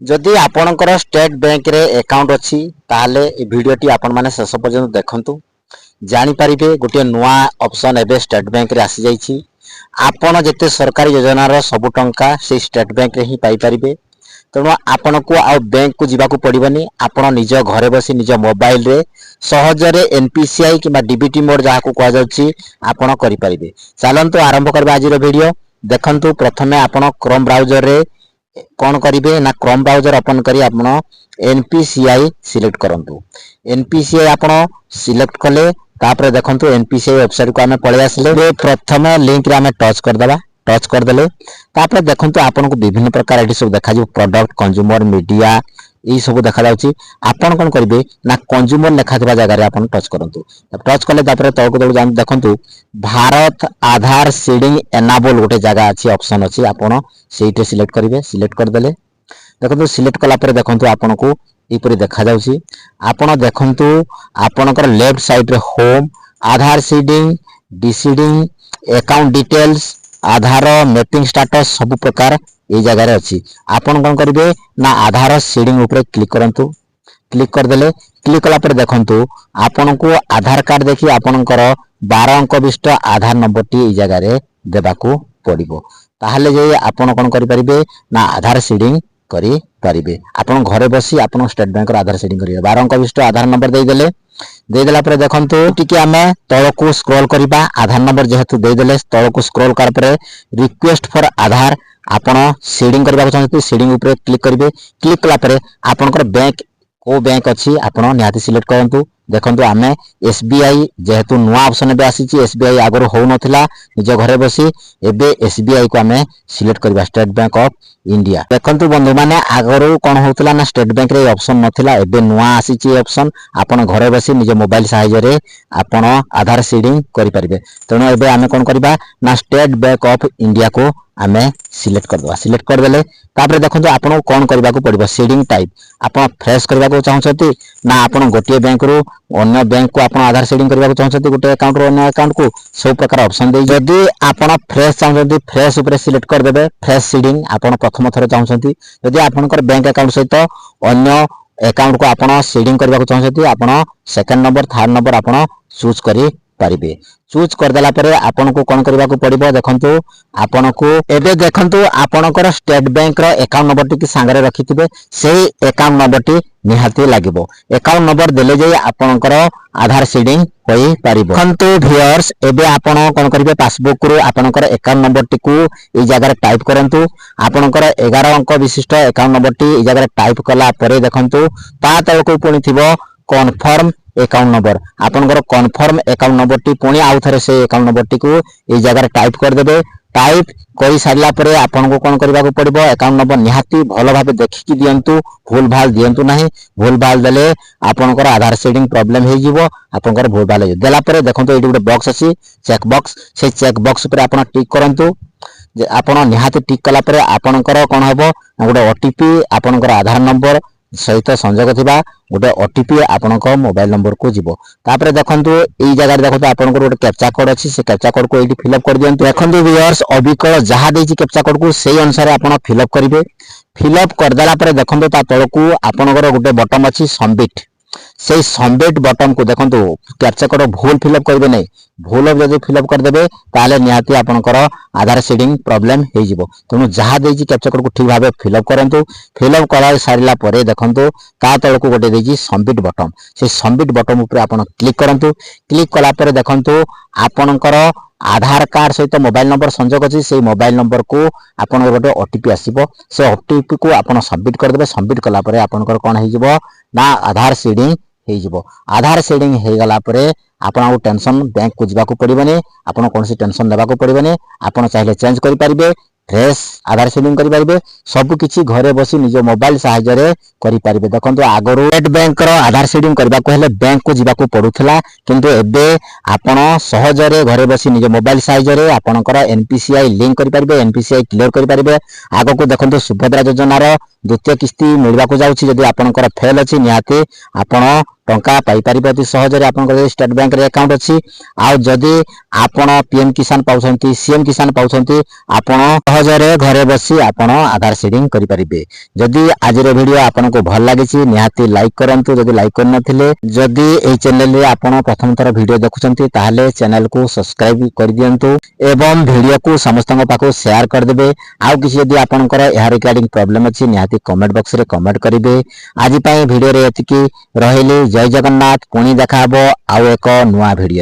जदि आपणकर state bank रे अकाउंट अच्छी ताहले ए वीडियोटी आपण माने शेष पर्यंत देखंतु जानि परिबे गोटे नुआ ऑप्शन एबे स्टेट बैंक रे आसी जाईछि। आपण जेते सरकारी योजना रो सब टंका से स्टेट बैंक रे ही पाई परिबे। तेणु आपण को आ बैंक को जीवा को पड़िबनी। आपण निज घरे बसी निज मोबाइल रे सहजरे एनपीसीआई कि डीबीटी मोड जहाँ को कह जाउछि आपण करि परिबे। चलंतु आरंभ करबा आज रो वीडियो। देखंतु प्रथमे आपण क्रोम ब्राउजर रे कौन करिवे ना क्रोम ब्राउजर ओपन करी आपण एनपीसीआई सिलेक्ट करंतु। एनपीसीआई आपण सिलेक्ट कले तापर देखंतु एनपीसीआई वेबसाइट को हमें पळे आसले प्रथमे लिंक रे हमें टच कर दबा। टच कर देले तापर देखंतु आपण को विभिन्न प्रकार एडी सब देखा जो प्रोडक्ट कंज्यूमर मीडिया ई सब देखा जाउची। आपण कोन करिवे ना कंज्यूमर लेखा थिबा जगह रे आपण टच करंतु। टच कले तापर तळको तळ जान देखंतु भारत आधार सीडिंग एनाबल गोटे जगह अछि ऑप्शन अछि। आपण सेइटे सिलेक्ट करिवे। सिलेक्ट कर देले देखंतु सिलेक्ट कला पर देखंतु आपण को ईपरि देखा जाउची। आपण देखंतु आपणकर लेफ्ट साइड रे होम आधार सीडिंग डीसीडिंग अकाउंट डिटेल्स आधार मैपिंग स्टेटस सब प्रकार ए जगह रे अछि। आपण कोन करिवे ना आधार सीडिंग ऊपर क्लिक करंतु। क्लिक कर देले क्लिक कला पर देखंतु आपण को आधार कार्ड देखि आपणकर 12 अंक विशिष्ट आधार नंबर टी ए जगह रे देबाकू पड़िबो। ताहले जे आपण कोन करि परिबे ना आधार सीडिंग करि परिबे। आपण घरे बसी आपण स्टेट बैंक रो आधार सीडिंग करिवे। 12 अंक विशिष्ट आधार नंबर दे देला पर देखंतु टिके हमें तळको स्क्रॉल करिबा। आधार नंबर जेहेतु दे देले तळको स्क्रॉल कर पर रिक्वेस्ट फॉर आधार आपण सीडिंग करबा चाहते सीडिंग ऊपर क्लिक करिवे। क्लिक कला पर आपनकर बैंक को बैंक अछि आपण निहाती सिलेक्ट करंतु। देखंतु आमे एसबीआई जेहेतु नुआ ऑप्शन बे आसीची एसबीआई आगरो हो नथिला निज घरे बसी एबे एसबीआई को आमे सिलेक्ट करबा स्टेट बैंक ऑफ इंडिया। देखंतु बंधु माने आगरो कोन होतला ना स्टेट बैंक रे ऑप्शन नथिला एबे नुआ आसीची ऑप्शन आपण घरे बसी निज मोबाइल सहायता रे आपण आधार सीडिंग करि परिबे। तेणु एबे आमे कोन करबा ना स्टेट बैंक ऑफ इंडिया को आमे सिलेक्ट कर दवा। सिलेक्ट कर देले तापर देखंतु आपण कोन करबा को पड़िबो सीडिंग टाइप आपण फ्रेश करबा को चाहछथि ना आपण गोटे बैंक रो अन्य बैंक को आपण आधार सीडिंग करबा को चाहछथि गोटे अकाउंट रो अन्य अकाउंट को सब प्रकार ऑप्शन दे। जदि आपण फ्रेश चाहछथि फ्रेश ऊपर सिलेक्ट कर देबे। फ्रेश सीडिंग आपण प्रथम थरे चाहछथि जदि आपनकर बैंक अकाउंट सहित अन्य अकाउंट को आपण सीडिंग करबा को चाहछथि आपण सेकंड नंबर थर्ड नंबर आपण चूज करि पारिबे। चूज कर देला परे आपन को कोन करबा को पड़िबो देखंतु आपन को एबे देखंतु आपनकर स्टेट बैंक रो अकाउंट नंबर टी संगे रखिथिबे सेही अकाउंट नंबर टी निहाती लागिबो। अकाउंट नंबर देले जे आपनकर आधार सीडिंग होई पारिबो। देखंतु व्यूअर्स एबे आपन कोन करिवे पासबुक रो आपनकर अकाउंट नंबर टी को ए जगह रे टाइप करंतु। आपनकर 11 अंक विशिष्ट अकाउंट नंबर टी ए जगह रे टाइप कला परे देखंतु ता तळको पुनी थिबो कन्फर्म अकाउंट नंबर। आपनकर कन्फर्म अकाउंट नंबर टी पुनी आउ थरे से अकाउंट नंबर टी को ए जगह रे टाइप कर देबे। टाइप करि सारिला परे आपन को कोन करबा को पड़िबो अकाउंट नंबर निहाती भलो भाबे देखि दियंतु। भूल भाल दियंतु नाही। भूल भाल देले आपनकर आधार सीडिंग प्रॉब्लम हे जिवो। आपनकर भूल भाल देला परे देखंतु एडी गुटे बॉक्स अछि चेक बॉक्स से चेक बॉक्स पर आपन टिक करंतु। जे आपन निहाती टिक कला परे आपनकर कोन हबो गुटे ओटीपी आपनकर आधार नंबर सहित संयोग थिबा गोटे ओटीपी आपनक मोबाइल नंबर को जीवो। तापर देखंतु एई जगह देखंतु आपनकर गोटे कैप्चा कोड अछि से कैप्चा कोड को एठी फिल अप कर दियंतु। देखंतु व्यूअर्स अबिकल जहा देछि कैप्चा कोड को सेही अनुसार आपण फिल अप करिवे। फिल अप कर देला परे देखंतु ता तळको आपनकर गोटे बटन अछि सबमिट। से सबमिट बटन को देखंतु कैप्चा कोड भूल फिल अप करबे नै। भूल जदि फिल अप कर देबे ताले निहाती आपनकर आधार सीडिंग प्रॉब्लम हे जिवो। तेनु जहा देछि कैप्चा कोड को ठीक भाबे फिल अप करंतु। फिल अप करा सारिला परे देखंतु ता तळको गोटे देछि सबमिट बटन। से सबमिट बटन ऊपर आपण क्लिक करंतु। क्लिक कला परे देखंतु आपनकर आधार कार्ड सहित मोबाइल नंबर संयोग अछि से मोबाइल नंबर को आपण गोटे ओटीपी आसीबो। से ओटीपी को आपण सबमिट कर देबे। सबमिट कला परे आपनकर कोन हे जिवो ना आधार सीडिंग हे जिवो। आधार सीडिंग हे गला परे आपण टेंशन बैंक को जीवा को पड़िबनी। आपण कोनसी टेंशन लेबा को पड़िबनी। आपण चाहिले चेंज करि परिबे फ्रेश आधार सीडिंग करि परिबे। सब किछि घरे बसी निज मोबाइल सहायता रे करि परिबे। देखंतु आगरो स्टेट बैंक रो आधार सीडिंग करबा को हेले बैंक को जीवा को पडुथला किंतु एबे आपण सहज रे घरे बसी निज मोबाइल सहायता रे आपणकर एनपीसीआई लिंक करि परिबे। एनपीसीआई क्लियर करि परिबे। आगो को देखंतु सुभद्रा योजना रो द्वितीय किस्ती मिलवाक जाउछि जदि आपनकर फेल अछि निहाती आपण टंका पाई परिबे अति सहज रे आपनकर स्टेट बैंक रे अकाउंट अछि आ जदि आपण पीएम किसान पाउछंती सीएम किसान पाउछंती आपण सहज रे घरे बसी आपण आधार सीडिंग करि परिबे। जदि आज रो वीडियो आपनको भल लागिछि निहाती लाइक करंतु जदि लाइक कर नथिले जदि ए चैनल रे आपण प्रथम थर वीडियो देखुछंती ताहाले चैनल को सब्सक्राइब कर दियंतु एवं वीडियो को समस्तଙ୍କ पाखो शेयर कर देबे। आउ किछि जदि आपनकर एहा रिगार्डिंग प्रॉब्लम अछि निहाती कमेंट बॉक्स रे कमेंट करिवे। आज पई वीडियो रे एतिकी रहिले जय जगन्नाथ पुणी देखा हबो आउ एक नुआ वीडियो।